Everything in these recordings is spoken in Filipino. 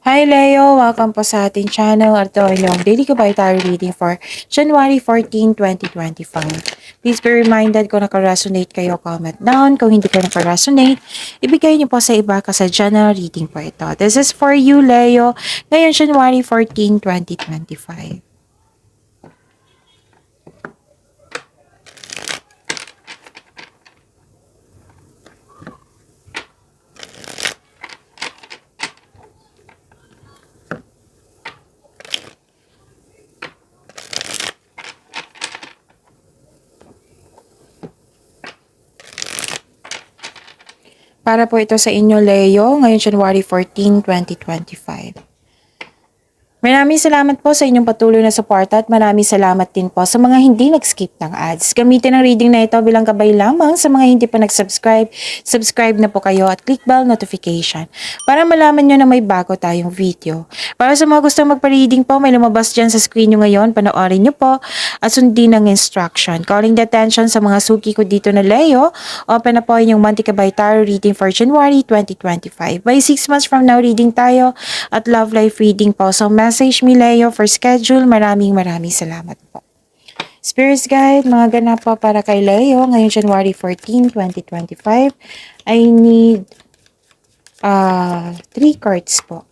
Hi Leo! Welcome po sa ating channel at ito ay yung Daily Gabay Tarot Reading for January 14, 2025. Please be reminded kung naka-resonate kayo, comment down. Kung hindi kayo naka-resonate, ibigay niyo po sa iba kasi general reading po ito. This is for you Leo, ngayon January 14, 2025. Para po ito sa inyo Leo, ngayon January 14, 2025. Maraming salamat po sa inyong patuloy na suporta at maraming salamat din po sa mga hindi nag-skip ng ads. Gamitin ang reading na ito bilang gabay lamang sa mga hindi pa nag-subscribe. Subscribe na po kayo at click bell notification para malaman nyo na may bago tayong video. Para sa mga gustong magpa-reading po, may lumabas dyan sa screen nyo ngayon. Panoorin nyo po at sundin ang instruction. Calling the attention sa mga suki ko dito na Leo. Open na po inyong Monthly Gabay Tarot reading for January 2025. By 6 months from now, reading tayo at love life reading po. So, message me Leo for schedule. Maraming salamat po. Spirits Guide, mga ganap po para kay Leo ngayong January 14, 2025. I need 3 cards po.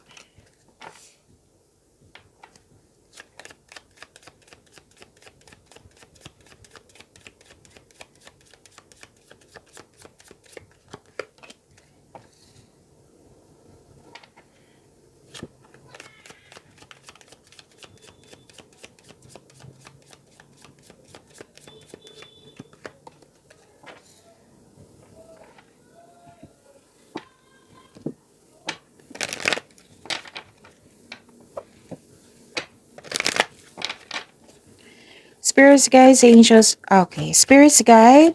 Spirits Guide, Angels, okay. Spirits Guide,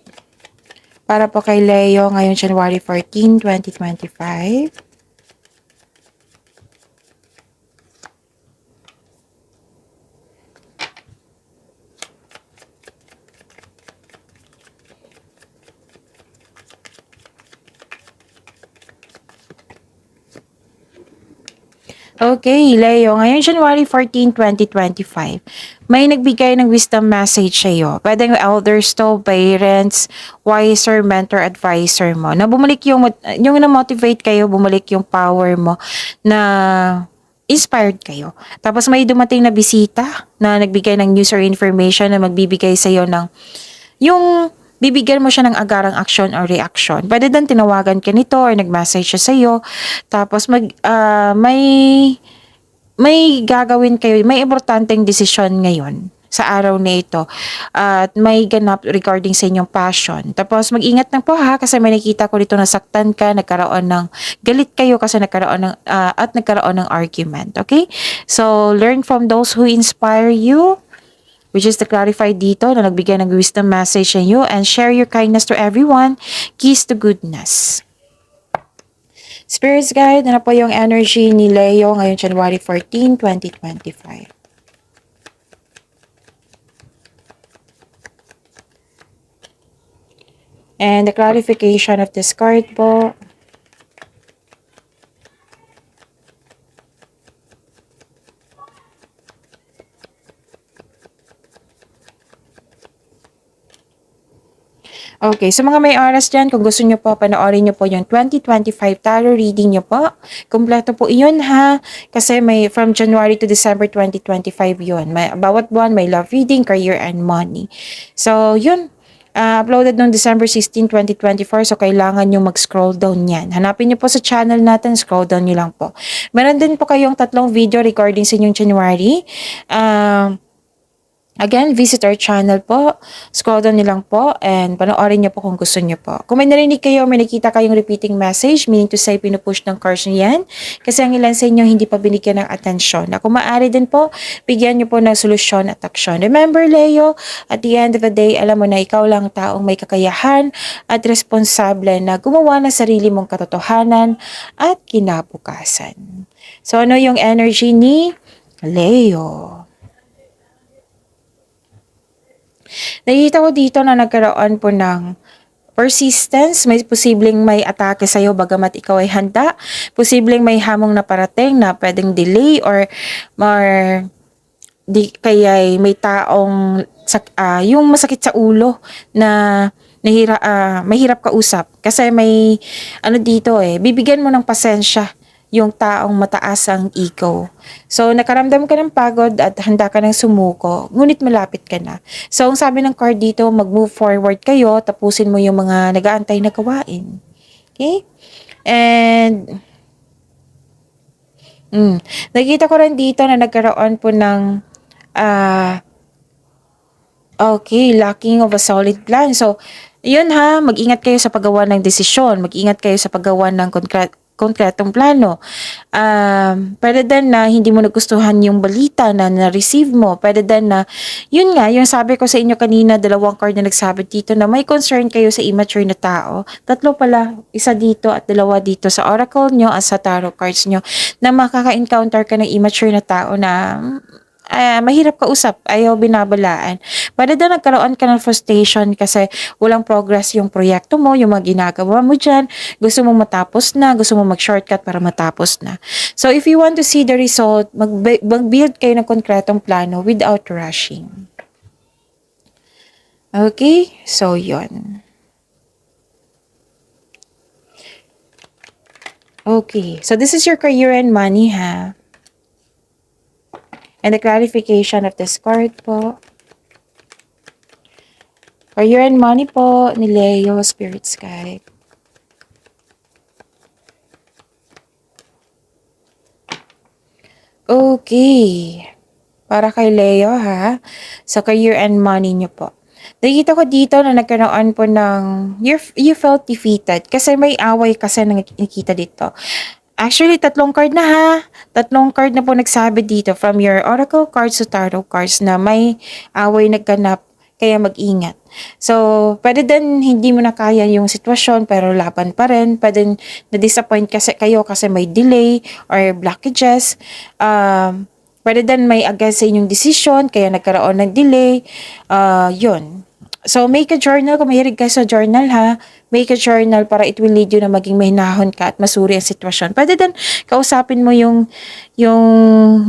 para po kay Leo ngayong January 14, 2025. Okay, Leo, ngayon January 14, 2025, may nagbigay ng wisdom message sa iyo. Pwedeng elders to, parents, wiser, mentor, advisor mo. Na bumalik yung na-motivate kayo, bumalik yung power mo na inspired kayo. Tapos may dumating na bisita na nagbigay ng news or information na magbibigay sa iyo ng yung bibigyan mo siya ng agarang aksyon or reaction. Pwede din tinawagan ka nito or nag-message siya sa iyo. Tapos may gagawin kayo, may importanteng desisyon ngayon sa araw na ito. At may ganap regarding sa inyong passion. Tapos mag-ingat na po ha kasi may nakita ko dito nasaktan ka, nagkaroon ng galit kayo kasi nagkaroon ng argument. Okay? So learn from those who inspire you, which is to clarify dito na nagbigay ng wisdom message sa you, and share your kindness to everyone. Keys to goodness. Spirits Guide, na po yung energy ni Leo ngayon January 14, 2025. And the clarification of this card po. Okay, so mga may oras dyan, kung gusto nyo po, panoorin nyo po yung 2025 tarot reading nyo po. Kompleto po iyon ha, kasi may from January to December 2025 yun. Bawat buwan may love reading, career, and money. So, yun. Uploaded noong December 16, 2024, so kailangan nyo mag-scroll down yan. Hanapin nyo po sa channel natin, scroll down nyo lang po. Meron din po kayong 3 video recording sa inyong January. Again, visit our channel po. Scroll down niyo lang po and panoorin niyo po kung gusto niyo po. Kung may narinig kayo, may nakita kayong repeating message, meaning to say pinupush ng cards niyo yan, kasi ang ilan sa inyo hindi pa binigyan ng atensyon. Na kung maaari din po, bigyan niyo po ng solusyon at aksyon. Remember, Leo, at the end of the day, alam mo na ikaw lang taong may kakayahan at responsable na gumawa ng sarili mong katotohanan at kinabukasan. So, ano yung energy ni Leo? Nakikita ko dito na nagkaroon po ng persistence, may posibleng may atake sa'yo bagamat ikaw ay handa, posibleng may hamong na parating na pwedeng delay or di kaya may taong yung masakit sa ulo na mahirap kausap kasi may ano dito bibigyan mo ng pasensya yung taong mataas ang ego. So, nakaramdam ka ng pagod at handa ka ng sumuko, ngunit malapit ka na. So, ang sabi ng card dito, mag-move forward kayo, tapusin mo yung mga nag-aantay na gawain. Okay? And, nakikita ko rin dito na nagkaroon po ng okay, lacking of a solid plan. So, yun ha, mag-ingat kayo sa paggawa ng desisyon, mag-ingat kayo sa paggawa ng konkretong plano. Pwede din na hindi mo nagustuhan yung balita na na-receive mo. Pwede din na, yun nga, yung sabi ko sa inyo kanina, dalawang card na nagsabi dito na may concern kayo sa immature na tao. Tatlo pala, isa dito at dalawa dito sa oracle nyo at sa tarot cards nyo na makaka-encounter ka ng immature na tao na mahirap kausap, ayaw binabalaan. Pwede din nagkaroon ka ng frustration kasi walang progress yung proyekto mo, yung mga ginagawa mo dyan. Gusto mo matapos na, gusto mo mag-shortcut para matapos na. So, if you want to see the result, mag-build kayo ng konkretong plano without rushing. Okay? So, yun. Okay. So, this is your career and money, ha? And the clarification of this card po. Career and money po ni Leo, Spirit Sky. Okay. Para kay Leo ha. Sa career and money niyo po. Nakikita ko dito na nagkaroon po ng you felt defeated kasi may away kasi nakikita dito. Actually, tatlong card na ha. Tatlong card na po nagsabi dito from your oracle cards to tarot cards na may away nagganap kaya mag-ingat. So, pwede din hindi mo na kaya yung sitwasyon pero laban pa rin. Pwede na-disappoint kayo kasi may delay or blockages. Pwede din may against sa inyong decision kaya nagkaroon ng delay. Yun. So, make a journal. Kung mahilig ka sa journal, ha? Make a journal para it will lead you na maging mahinahon ka at masuri ang sitwasyon. Pwede din kausapin mo yung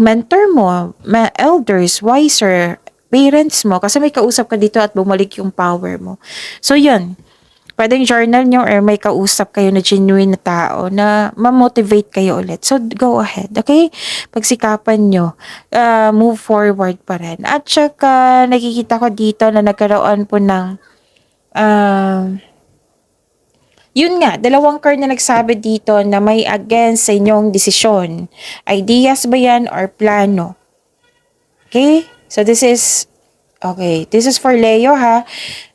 mentor mo, elders, wiser, parents mo. Kasi may kausap ka dito at bumalik yung power mo. So, yun. Pwedeng journal nyo or may kausap kayo na genuine na tao na ma-motivate kayo ulit. So, go ahead, okay? Pagsikapan nyo, move forward pa rin. At saka, nakikita ko dito na nagkaroon po ng, yun nga, dalawang card na nagsabi dito na may against sa inyong desisyon. Ideas ba yan or plano? Okay? So, this is for Leo ha.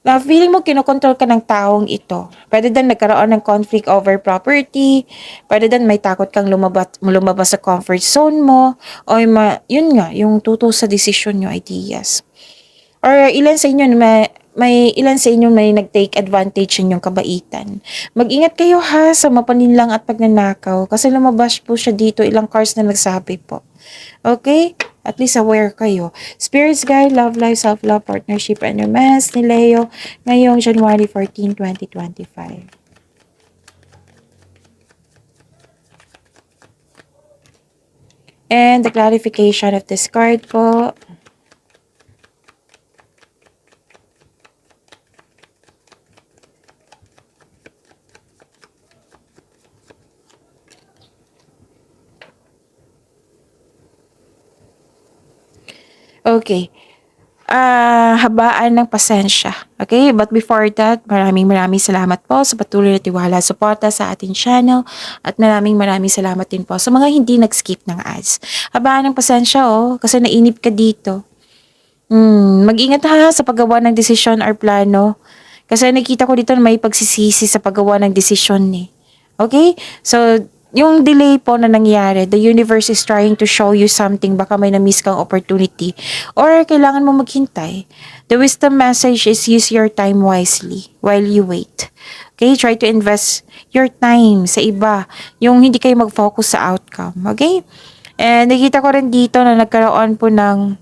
Na feeling mo kinokontrol ka ng taong ito. Pwede din nagkaroon ng conflict over property. Pwede din may takot kang lumabas sa comfort zone mo. O yun nga, yung tuto sa decision nyo, ideas. Or ilan sa inyo may nag-take advantage ng inyong kabaitan. Mag-ingat kayo ha sa mapaninlang at pagnanakaw kasi lumabas po siya dito, ilang cards na nagsabi po. Okay? At least aware kayo. Spirits Guide, Love Life, Self-Love, Partnership, and Romance ni Leo ngayong January 14, 2025. And the clarification of this card po. Okay. Habaan ng pasensya. Okay? But before that, maraming salamat po sa patuloy na tiwala, suporta sa ating channel at maraming salamat din po sa mga hindi nag-skip ng ads. Habaan ng pasensya kasi nainip ka dito. Mag-ingat ha sa paggawa ng desisyon or plano. Kasi nakita ko dito na may pagsisisi sa paggawa ng desisyon Okay? So, yung delay po na nangyari, the universe is trying to show you something, baka may na-miss kang opportunity, or kailangan mo maghintay. The wisdom message is use your time wisely while you wait. Okay? Try to invest your time sa iba, yung hindi kayo mag-focus sa outcome. Okay? And nakita ko rin dito na nagkaroon po ng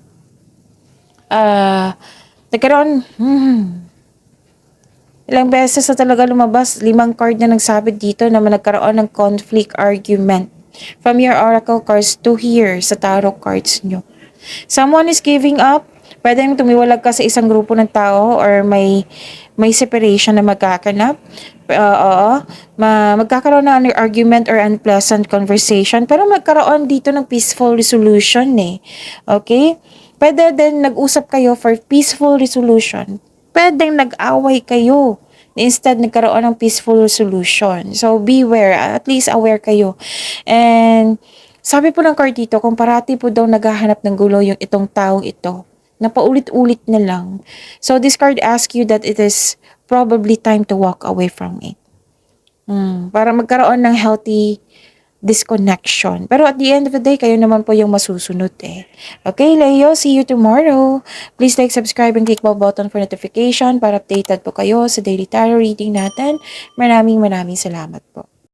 Ilang beses na talaga lumabas, 5 card na nagsabi dito na nagkaroon ng conflict argument. From your oracle cards to here sa tarot cards nyo. Someone is giving up. Pwedeng tumiwalag ka sa isang grupo ng tao or may separation na magkakanap. Oo. Magkakaroon ng argument or unpleasant conversation. Pero magkaroon dito ng peaceful resolution eh. Okay? Pwede din nag-usap kayo for peaceful resolution. Pwedeng nag-away kayo. Instead, nagkaroon ng peaceful resolution. So, beware. At least aware kayo. And, sabi po ng card dito, kung parati po daw naghahanap ng gulo yung itong taong ito, na paulit-ulit na lang. So, this card asks you that it is probably time to walk away from it. Para magkaroon ng healthy disconnection. Pero at the end of the day, kayo naman po yung masusunod eh. Okay, Leo, see you tomorrow. Please like, subscribe, and click bell button for notification para updated po kayo sa daily tarot reading natin. Maraming salamat po.